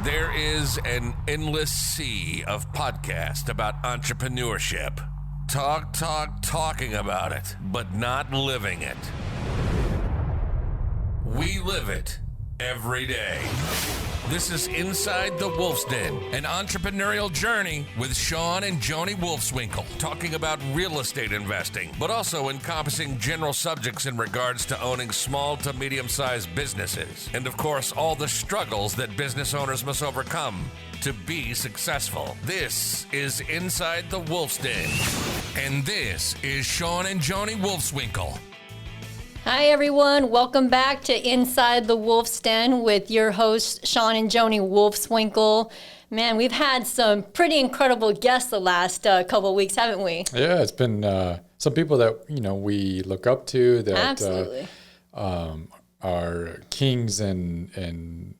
There is an endless sea of podcasts about entrepreneurship. Talking about it, but not living it. We live it every day. This is Inside the Wolf's Den, an entrepreneurial journey with Shawn and Joni Wolfswinkle, talking about real estate investing, but also encompassing general subjects in regards to owning small to medium-sized businesses. And of course, all the struggles that business owners must overcome to be successful. This is Inside the Wolf's Den. And this is Shawn and Joni Wolfswinkle. Hi, everyone. Welcome back to Inside the Wolf's Den with your hosts, Shawn and Joni Wolfswinkle. Man, we've had some pretty incredible guests the last couple of weeks, haven't we? Yeah, it's been some people that, we look up to that Absolutely. Are kings and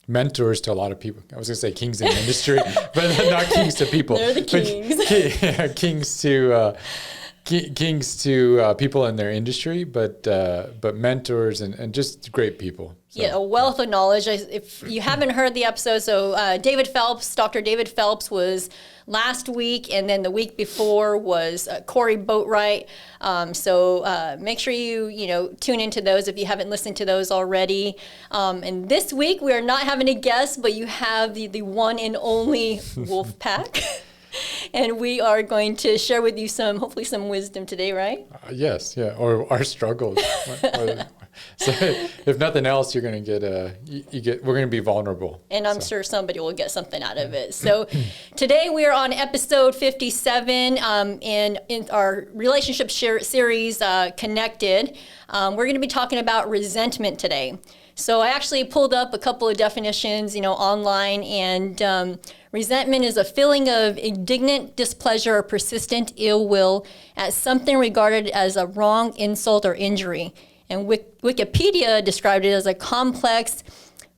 mentors to a lot of people. I was going to say kings in the industry, but not kings to people. They're the kings. Kings to people in their industry, but mentors and just great people. So, yeah, a wealth of knowledge. If you haven't heard the episode, so Dr. David Phelps was last week, and then the week before was Corey Boatwright. So make sure you tune into those if you haven't listened to those already. And this week we are not having a guest, but you have the one and only Wolf Pack. And we are going to share with you hopefully some wisdom today, right? Yes, yeah, or our struggles. So if nothing else, you're going to we're going to be vulnerable. And I'm sure somebody will get something out of it. So today we are on episode 57 in our relationship series, Connected. We're going to be talking about resentment today. So I actually pulled up a couple of definitions, online, and resentment is a feeling of indignant displeasure or persistent ill will at something regarded as a wrong, insult, or injury. And Wikipedia described it as a complex,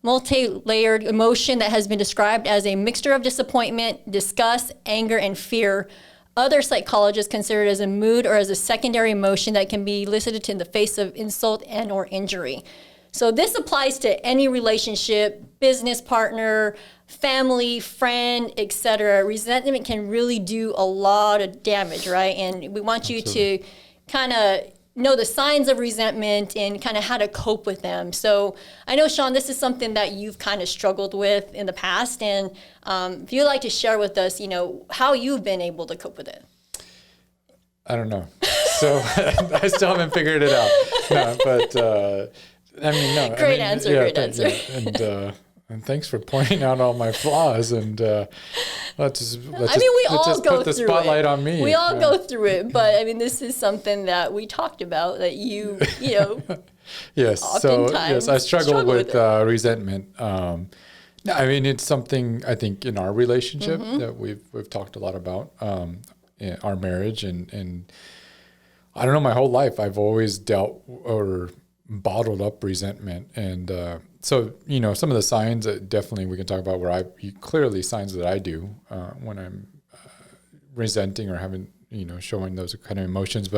multi-layered emotion that has been described as a mixture of disappointment, disgust, anger, and fear. Other psychologists consider it as a mood or as a secondary emotion that can be elicited in the face of insult and or injury. So this applies to any relationship, business partner, family, friend, etc. Resentment can really do a lot of damage, right? And we want you to kind of know the signs of resentment and kind of how to cope with them. So I know, Shawn, this is something that you've kind of struggled with in the past. And if you'd like to share with us, how you've been able to cope with it. I don't know. So I still haven't figured it out. No, but... Great answer. Yeah, and thanks for pointing out all my flaws. And let's just put the spotlight on me. We all go through it, but this is something that we talked about that you yes. So yes, I struggle with resentment. It's something I think in our relationship that we've talked a lot about, in our marriage, and I don't know, my whole life I've always dealt or bottled up resentment. And so, some of the signs that definitely we can talk about where clearly signs that I do when I'm resenting or having, showing those kind of emotions,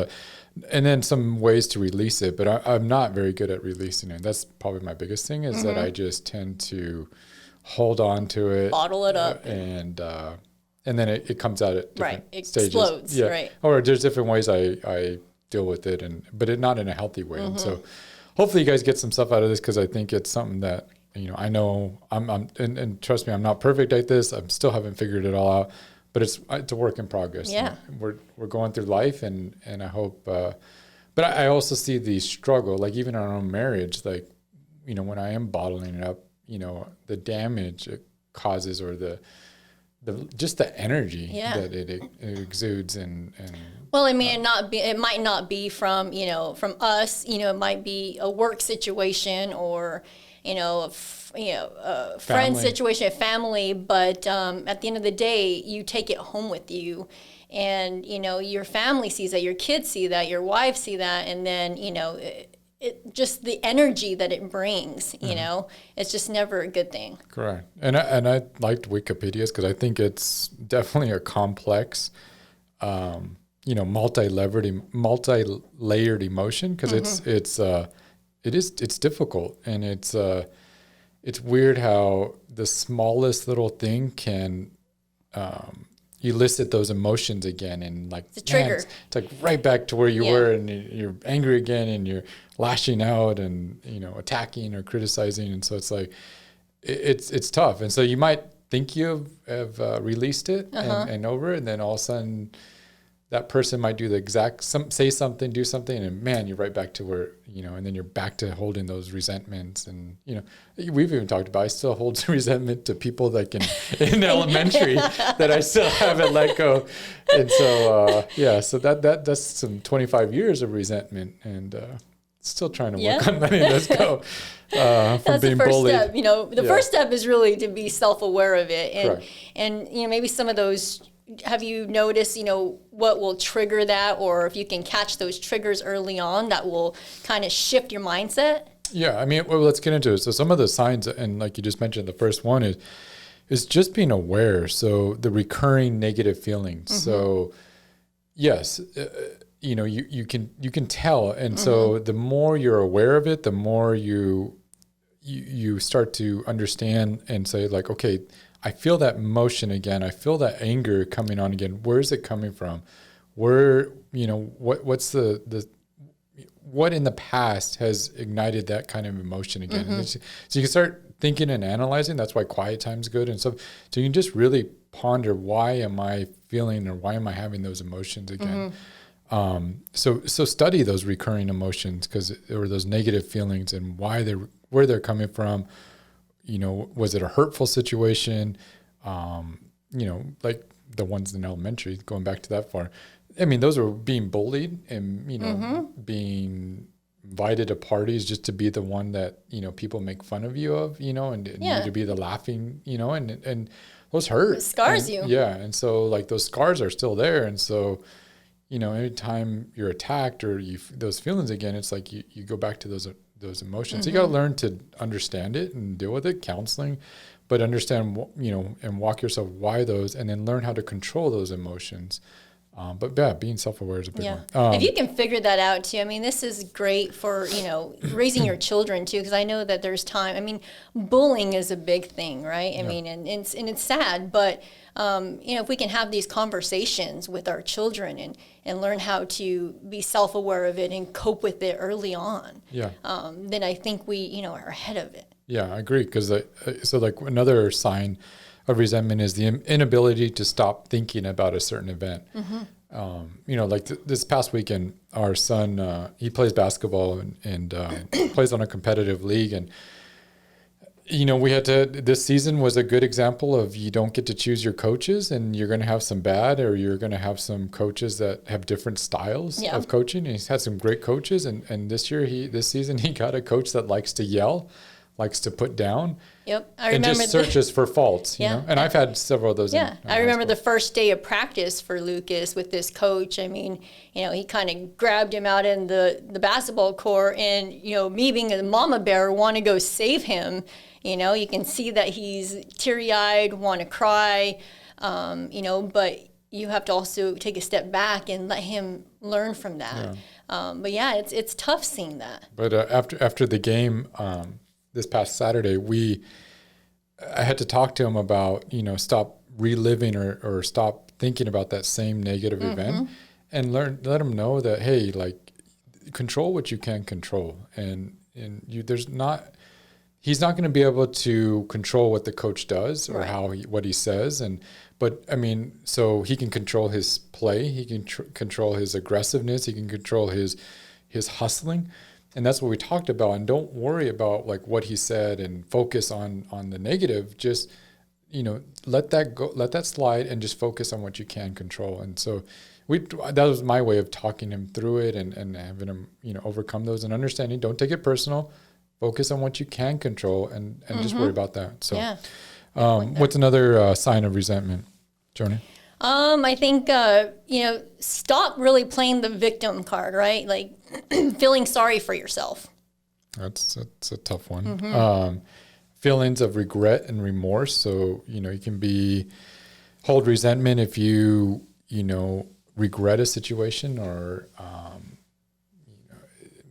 and then some ways to release it. But I'm not very good at releasing it. That's probably my biggest thing is that I just tend to hold on to it. Bottle it up. And then it comes out at different stages. Explodes, yeah. Right. Or there's different ways I deal with it, but not in a healthy way. And so hopefully you guys get some stuff out of this, because I think it's something that, I know and trust me, I'm not perfect at this. I still haven't figured it all out, but it's a work in progress. Yeah. We're going through life, and I hope, but I also see the struggle, like even in our own marriage, like, when I am bottling it up, the damage it causes, or the just the energy that it exudes, and well, it might not be from us, it might be a work situation, or a friend situation, a family, but at the end of the day, you take it home with you, and your family sees that, your kids see that, your wife see that, and then it just the energy that it brings, it's just never a good thing. Correct. And I liked Wikipedia's because I think it's definitely a complex multi-layered emotion, because it's difficult, and it's weird how the smallest little thing can elicit those emotions again, and like it's a trigger. It's like right back to where you were, and you're angry again, and you're lashing out, and attacking or criticizing, and so it's like it's tough, and so you might think you have released it and over it, and then all of a sudden that person might do the exact say something, do something, and man, you're right back to where and then you're back to holding those resentments. And we've even talked about, I still hold resentment to people like in elementary that I still haven't let go. And so so that's some 25 years of resentment, and still trying to work on letting this go from being bullied. Step. The first step is really to be self-aware of it, and Correct. and maybe some of those. Have you noticed, what will trigger that, or if you can catch those triggers early on, that will kind of shift your mindset? Yeah, I mean, well, let's get into it. So some of the signs, and like you just mentioned, the first one is just being aware. So the recurring negative feelings. So yes, you can tell, and so the more you're aware of it, the more you start to understand and say, like, okay, I feel that emotion again. I feel that anger coming on again. Where is it coming from? Where, what's what in the past has ignited that kind of emotion again? So you can start thinking and analyzing. That's why quiet time's good. And so you can just really ponder, why am I feeling, or why am I having those emotions again? So study those recurring emotions, or those negative feelings, and where they're coming from. Was it a hurtful situation? Like the ones in elementary, going back to that far. I mean, those are being bullied and, being invited to parties just to be the one that, people make fun of you of, and you to be the laughing, and those hurt. It scars you. Yeah. And so like those scars are still there. And so, anytime you're attacked or those feelings again, it's like you go back to those emotions. You got to learn to understand it and deal with it, counseling, but understand, and walk yourself why those, and then learn how to control those emotions. But yeah, being self-aware is a big one. If you can figure that out too, I mean, this is great for, raising your children too, because I know that there's time. I mean, bullying is a big thing, right? I mean, and it's sad, but, if we can have these conversations with our children and learn how to be self-aware of it and cope with it early on, then I think we, are ahead of it. Yeah, I agree. Because so like another sign of resentment is the inability to stop thinking about a certain event. Like this past weekend, our son, he plays basketball and plays on a competitive league. And, this season was a good example of, you don't get to choose your coaches, and you're going to have some bad, or you're going to have some coaches that have different styles of coaching. And he's had some great coaches. And this season, he got a coach that likes to yell, likes to put down. Yep, I remember. And just searches for faults, And I've had several of those. Yeah, I remember the first day of practice for Lucas with this coach. I mean, he kind of grabbed him out in the basketball court, and me being a mama bear, want to go save him. You can see that he's teary-eyed, want to cry, but you have to also take a step back and let him learn from that. But yeah, it's tough seeing that. But after the game, this past Saturday, I had to talk to him about, stop reliving or stop thinking about that same negative event, and let him know that, hey, like, control what you can control, and he's not going to be able to control what the coach does or what he says, but I mean, so he can control his play, he can control his aggressiveness, he can control his hustling. And that's what we talked about. And don't worry about like what he said and focus on the negative. Just, let that go, let that slide, and just focus on what you can control. And so that was my way of talking him through it and having him, overcome those and understanding. Don't take it personal. Focus on what you can control and just worry about that. So, what's another sign of resentment, Joni? I think, stop really playing the victim card, right? Like feeling sorry for yourself. That's a tough one. Feelings of regret and remorse. So, you can hold resentment if you regret a situation or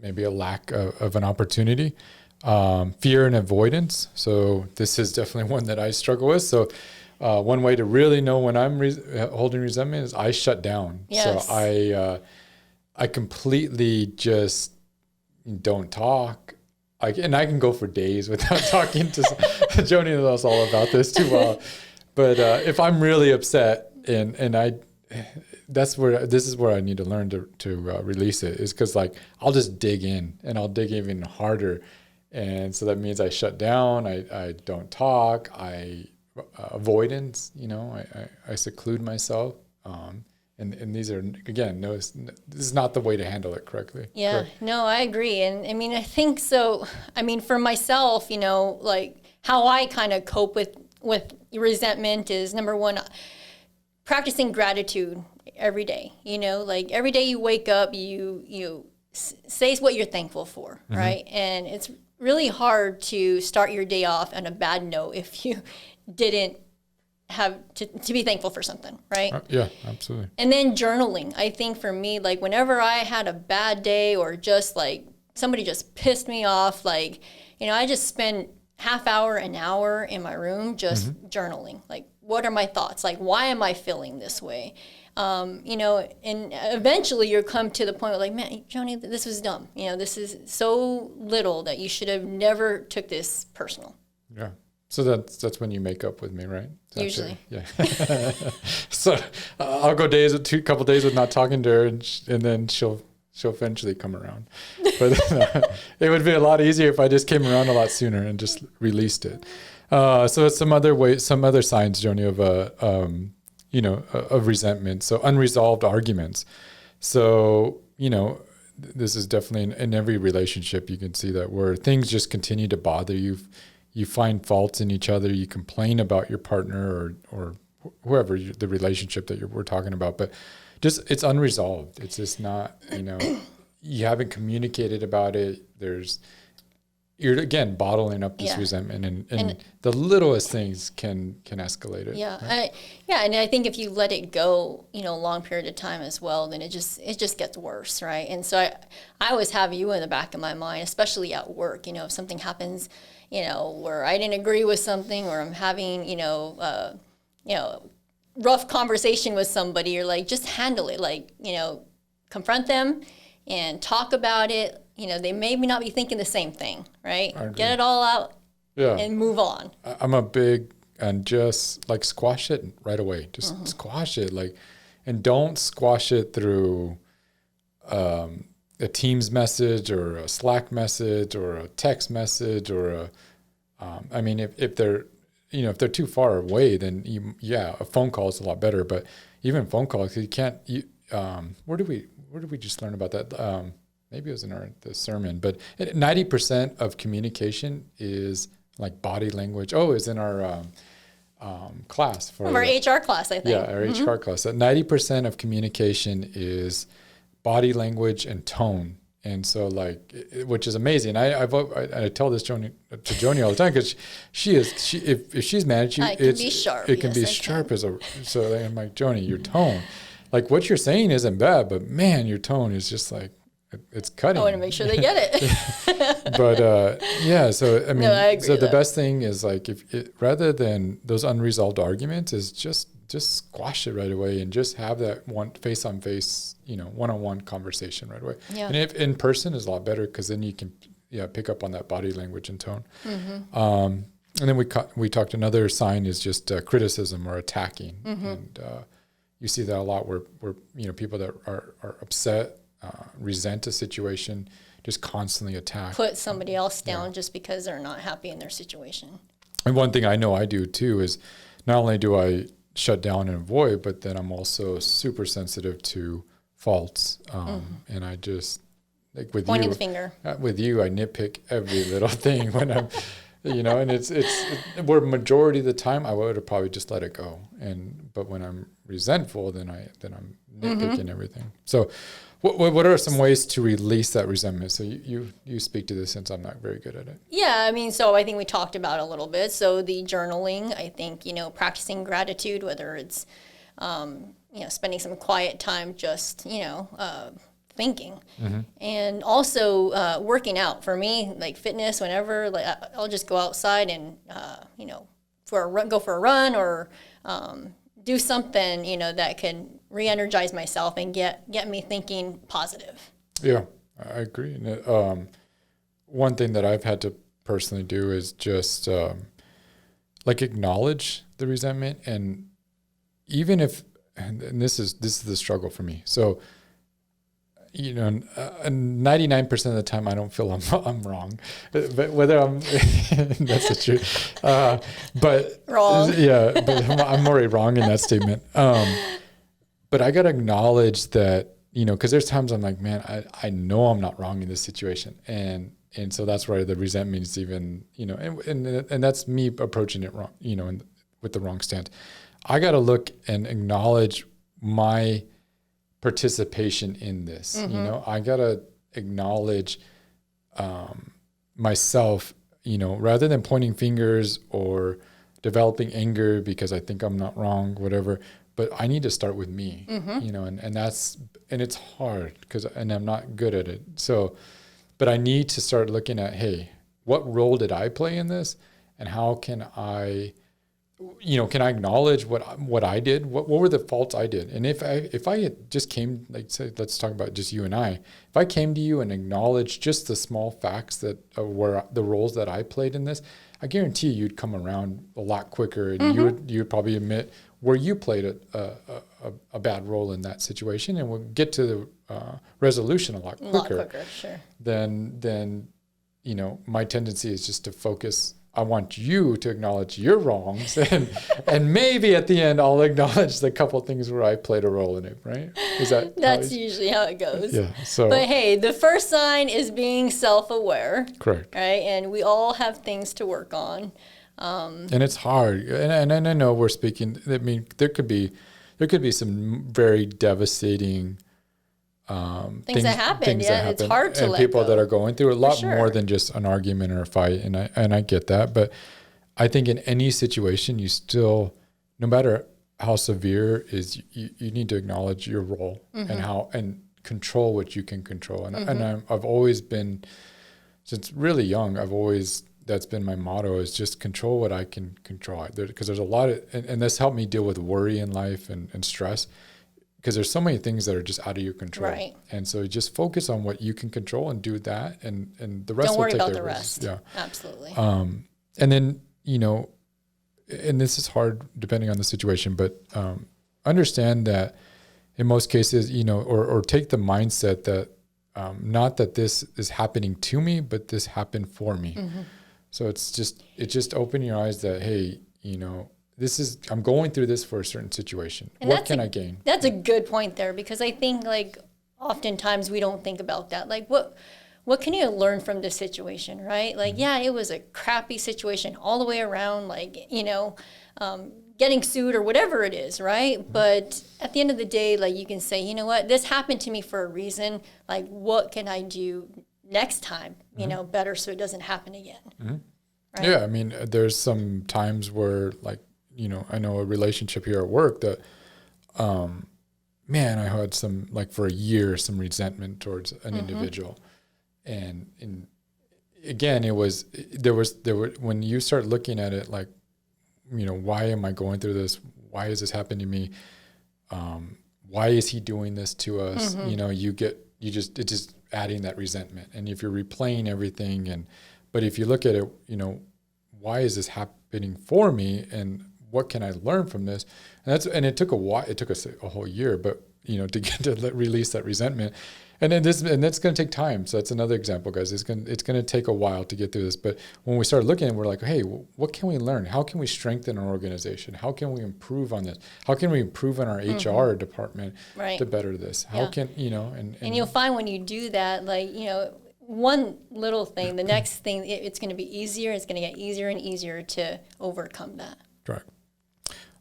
maybe a lack of an opportunity. Fear and avoidance. So this is definitely one that I struggle with. So one way to really know when I'm holding resentment is I shut down. Yes. So I completely just don't talk. And I can go for days without talking to Joni knows all about this too well. But if I'm really upset this is where I need to learn to release it, is because like I'll just dig in and I'll dig even harder. And so that means I shut down, I don't talk, avoidance, I seclude myself. And these are, again, this is not the way to handle it correctly. Yeah, correct. No, I agree. And I mean, I think so. I mean, for myself, like how I kind of cope with resentment is, number one, practicing gratitude every day. Like every day you wake up, you say what you're thankful for, mm-hmm. right? And it's really hard to start your day off on a bad note if you didn't have to be thankful for something, right? Yeah, absolutely. And then journaling. I think for me, like whenever I had a bad day or just like somebody just pissed me off, like, I just spend half hour, an hour in my room just mm-hmm. journaling. Like, what are my thoughts? Like, why am I feeling this way? And eventually you'll come to the point where like, man, Joni, this was dumb. This is so little that you should have never took this personal. Yeah. So that's when you make up with me, right? Usually. Yeah. So I'll go a couple days with not talking to her, and then she'll eventually come around. But it would be a lot easier if I just came around a lot sooner and just released it. So some other signs, Joni, of resentment. So unresolved arguments. So this is definitely in every relationship. You can see that where things just continue to bother you. You find faults in each other. You complain about your partner or whoever the relationship that we're talking about, but just it's unresolved. It's just not, you haven't communicated about it. You're again bottling up this resentment, and the littlest things can escalate it. Yeah, right? And I think if you let it go, a long period of time as well, then it just gets worse, right? And so I always have you in the back of my mind, especially at work. If something happens, where I didn't agree with something, or I'm having, rough conversation with somebody, you're like, just handle it. Like, confront them and talk about it. They maybe not be thinking the same thing, right? Get it all out and move on. I'm a big, and just like squash it right away. Just mm-hmm. squash it. And don't squash it through a Teams message or a Slack message or a text message or if they're, if they're too far away, then a phone call is a lot better. But even phone calls, you can't. Where did we just learn about that? Maybe it was in the sermon. But 90% of communication is like body language. Oh, it's in our class for our HR class, I think. Yeah, our mm-hmm. HR class. 90% of communication is body language and tone. And so, which is amazing. I tell this to Joni all the time, because if she's mad at you, it can be sharp. It can be sharp so I'm like, Joni, your tone, like what you're saying isn't bad, but man, your tone is just like it's cutting. I want to make sure they get it. But so I mean, no, I agree so the best thing is like rather than those unresolved arguments, is just squash it right away and just have that one face-on-face, one-on-one conversation right away. Yeah. And if in person is a lot better, because then you can pick up on that body language and tone. Mm-hmm. And then we talked, another sign is just criticism or attacking. Mm-hmm. And you see that a lot where people that are upset, resent a situation, just constantly attack. Put somebody else down just because they're not happy in their situation. And one thing I know I do too is not only do I shut down and avoid, but then I'm also super sensitive to faults. And I just, like with pointing the finger. With you, I nitpick every little thing when I'm, and it's where majority of the time I would have probably just let it go. But when I'm resentful, then I'm nitpicking mm-hmm. everything. So what are some ways to release that resentment? So you speak to this, since I'm not very good at it. Yeah, so I think we talked about it a little bit. So the journaling, I think, practicing gratitude, whether it's spending some quiet time just, thinking. And also working out. For me, like fitness, whenever, like I'll just go outside and, go for a run or do something, that can re-energize myself and get me thinking positive. Yeah, I agree. And, one thing that I've had to personally do is just acknowledge the resentment, and even if, and this is the struggle for me. So, 99% of the time I don't feel I'm wrong, but whether I'm that's the truth. But wrong. Yeah, but I'm already wrong in that statement. But I got to acknowledge that, because there's times I'm like, man, I know I'm not wrong in this situation, and so that's where the resentment is even, and that's me approaching it wrong, with the wrong stance. I got to look and acknowledge my participation in this. I got to acknowledge myself, rather than pointing fingers or developing anger because I think I'm not wrong, whatever, but I need to start with me, and it's hard and I'm not good at it. So, but I need to start looking at, hey, what role did I play in this? And how can I acknowledge what I did? What were the faults I did? And if I had just came, like, say, let's talk about just you and I, if I came to you and acknowledged just the small facts that were the roles that I played in this, I guarantee you'd come around a lot quicker, and you would probably admit where you played a bad role in that situation, and we'll get to the resolution a lot quicker. Sure. Then my tendency is just to focus. I want you to acknowledge your wrongs, and maybe at the end I'll acknowledge the couple of things where I played a role in it, right? That's usually how it goes. Yeah. So, but hey, the first sign is being self-aware. Correct. Right, and we all have things to work on. And it's hard, and I know we're speaking. I mean, there could be some very devastating things that happen. It's hard to and let people go. that are going through a lot sure. more than just an argument or a fight, and I get that. But I think in any situation, you still, no matter how severe is, you need to acknowledge your role and control what you can control. And I've always been, since really young, that's been my motto, is just control what I can control. Because there's a lot of, and this helped me deal with worry in life and stress, because there's so many things that are just out of your control. Right. And so you just focus on what you can control and do that, and the rest don't will worry take about care the of rest. Yeah. Absolutely. And then, and this is hard depending on the situation, but understand that in most cases, or take the mindset that not that this is happening to me, but this happened for me. So it's just open your eyes that, hey, I'm going through this for a certain situation. And what can I gain? That's a good point there, because I think, like, oftentimes we don't think about that. Like, what can you learn from this situation, right? Like, yeah, it was a crappy situation all the way around, like, getting sued or whatever it is, right? But at the end of the day, like, you can say, you know what, this happened to me for a reason. Like, what can I do next time, better, so it doesn't happen again? Right? Yeah, I mean, there's some times where, like, I know a relationship here at work that, man, I had some, like, for a year, some resentment towards an individual. And again, there were, when you start looking at it, like, why am I going through this? Why is this happening to me? Why is he doing this to us? It's just adding that resentment. And if you're replaying everything, but if you look at it, why is this happening for me? And what can I learn from this? And it took a while. It took us a whole year, but to get to release that resentment. And that's going to take time. So that's another example, guys. It's going to take a while to get through this. But when we start looking at it, we're like, hey, what can we learn? How can we strengthen our organization? How can we improve on this? How can we improve on our HR department to better this? How can, and you'll find when you do that, like, one little thing, the next thing, it's going to be easier. It's going to get easier and easier to overcome that. Right.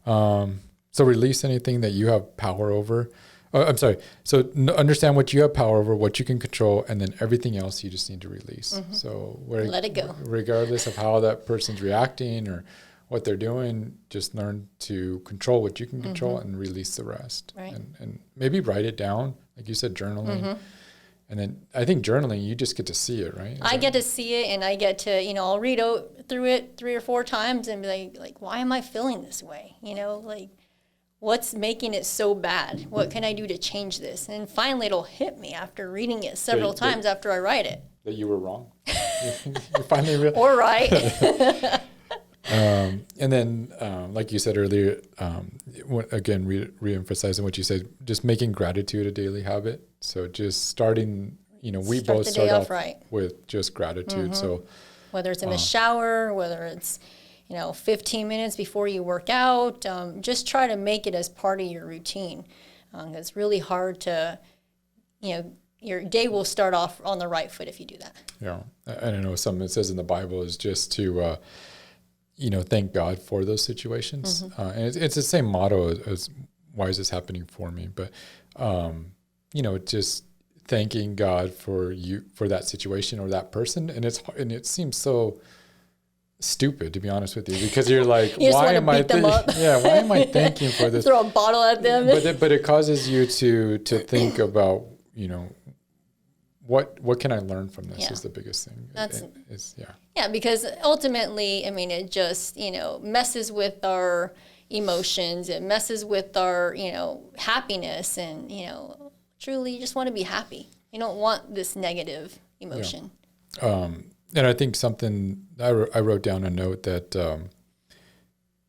So release anything that you have power over. I'm sorry. So understand what you have power over, what you can control, and then everything else you just need to release. So let it go, regardless of how that person's reacting or what they're doing, just learn to control what you can control and release the rest. Right. And maybe write it down, like you said, journaling. And then I think journaling, you just get to see it, right? I get to see it, and I get to, I'll read through it 3 or 4 times and be like, why am I feeling this way? Like, what's making it so bad? What can I do to change this? And finally, it'll hit me after reading it several times after I write it. That you were wrong. You finally realized. Or right. And then, like you said earlier, again, re-emphasizing what you said, just making gratitude a daily habit. So just starting, we both start off with just gratitude. So whether it's in the shower, whether it's, 15 minutes before you work out, just try to make it as part of your routine. It's really hard to, your day will start off on the right foot if you do that. Yeah. And I know something it says in the Bible is just to, thank God for those situations. And it's the same motto as why is this happening for me? But, just thanking God for that situation or that person. And it seems so stupid, to be honest with you, because you're like, why am I thanking for this? Throw a bottle at them. But it causes you to think about, what can I learn from this is the biggest thing. Yeah, because ultimately, it just, messes with our emotions. It messes with our, happiness. And, truly you just want to be happy. You don't want this negative emotion. Yeah. And I think something, I wrote down a note that,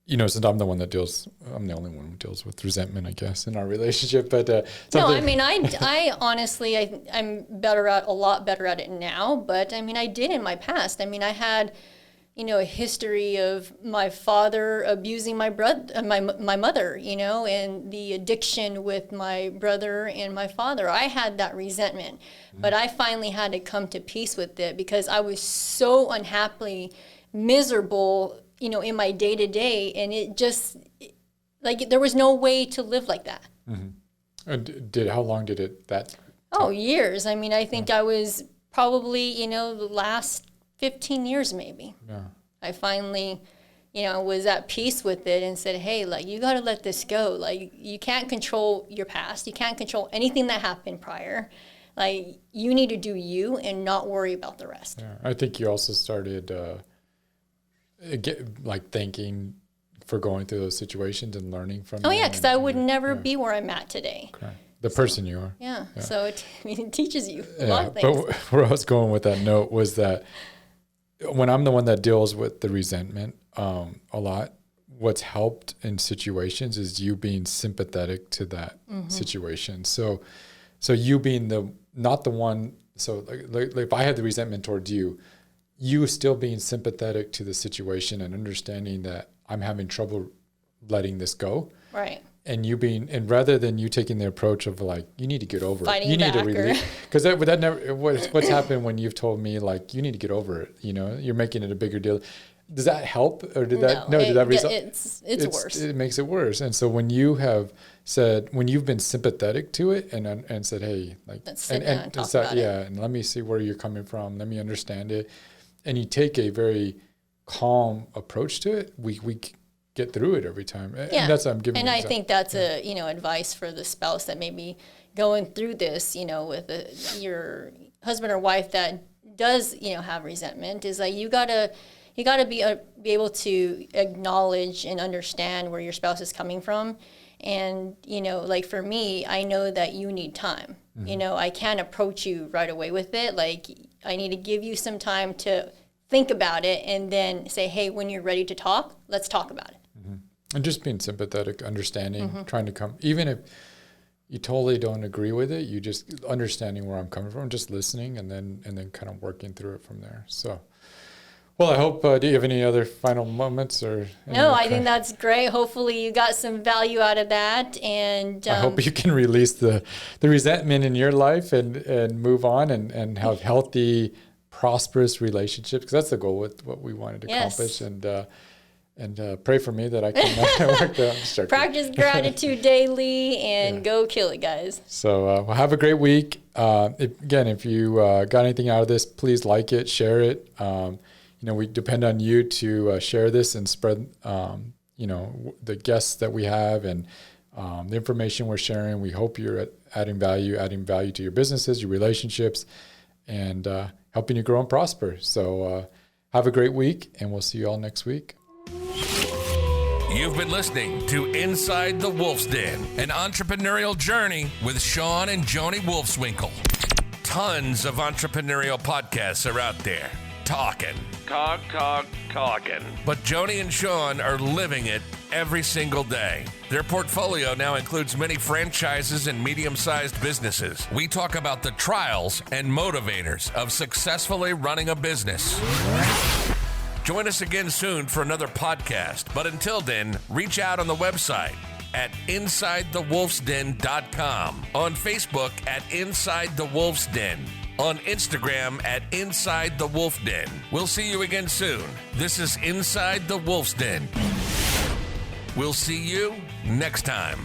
since I'm the only one who deals with resentment, I guess, in our relationship. But I honestly, I'm a lot better at it now. But I did in my past. I had, a history of my father abusing my mother, and the addiction with my brother and my father. I had that resentment, but I finally had to come to peace with it because I was so unhappily miserable, in my day to day, and it just there was no way to live like that. And how long did it that? Oh, years. I think I was probably the last 15 years maybe. Yeah. I finally, was at peace with it and said, hey, you got to let this go. You can't control your past. You can't control anything that happened prior. You need to do you and not worry about the rest. Yeah. I think you also started thanking for going through those situations and learning from them. Oh, yeah, because I would never be where I'm at today. Okay. The person you are. Yeah. So it teaches you a lot of things. But where I was going with that note was that when I'm the one that deals with the resentment a lot, what's helped in situations is you being sympathetic to that situation. So you being not the one. So like if I had the resentment towards you still being sympathetic to the situation and understanding that I'm having trouble letting this go. Right. And rather than you taking the approach of you need to get over Fighting it. You need back to release, because that never, what's happened when you've told me you need to get over it, you're making it a bigger deal. Does that help or did that result? It's worse. It makes it worse. And so when you've been sympathetic to it and said, hey, let's sit down and talk about it. And let me see where you're coming from. Let me understand it. And you take a very calm approach to it. We get through it every time. Yeah. And that's what I'm giving. And I think that's advice for the spouse that may be going through this, with your husband or wife that does, have resentment is you gotta be able to acknowledge and understand where your spouse is coming from. And, for me, I know that you need time. I can't approach you right away with it. I need to give you some time to think about it and then say, hey, when you're ready to talk, let's talk about it. And just being sympathetic, understanding, trying to come, even if you totally don't agree with it, you just understanding where I'm coming from, just listening and then kind of working through it from there. So, well, I hope, do you have any other final moments or? No, I think that's great. Hopefully you got some value out of that. And I hope you can release the resentment in your life and move on and have healthy, prosperous relationships, because that's the goal with what we wanted to accomplish. And pray for me that I can work that. Practice gratitude daily and go kill it, guys. So well, have a great week. If you got anything out of this, please like it, share it. we depend on you to share this and spread, the guests that we have and the information we're sharing. We hope you're adding value to your businesses, your relationships, and helping you grow and prosper. So have a great week, and we'll see you all next week. You've been listening to Inside the Wolf's Den, an entrepreneurial journey with Shawn and Joni Wolfswinkel. Tons of entrepreneurial podcasts are out there. Talking. But Joni and Shawn are living it every single day. Their portfolio now includes many franchises and medium-sized businesses. We talk about the trials and motivators of successfully running a business. Join us again soon for another podcast. But until then, reach out on the website at InsideTheWolf'sDen.com, on Facebook at Inside the Wolf's Den, on Instagram at Inside the Wolf Den. We'll see you again soon. This is Inside the Wolf's Den. We'll see you next time.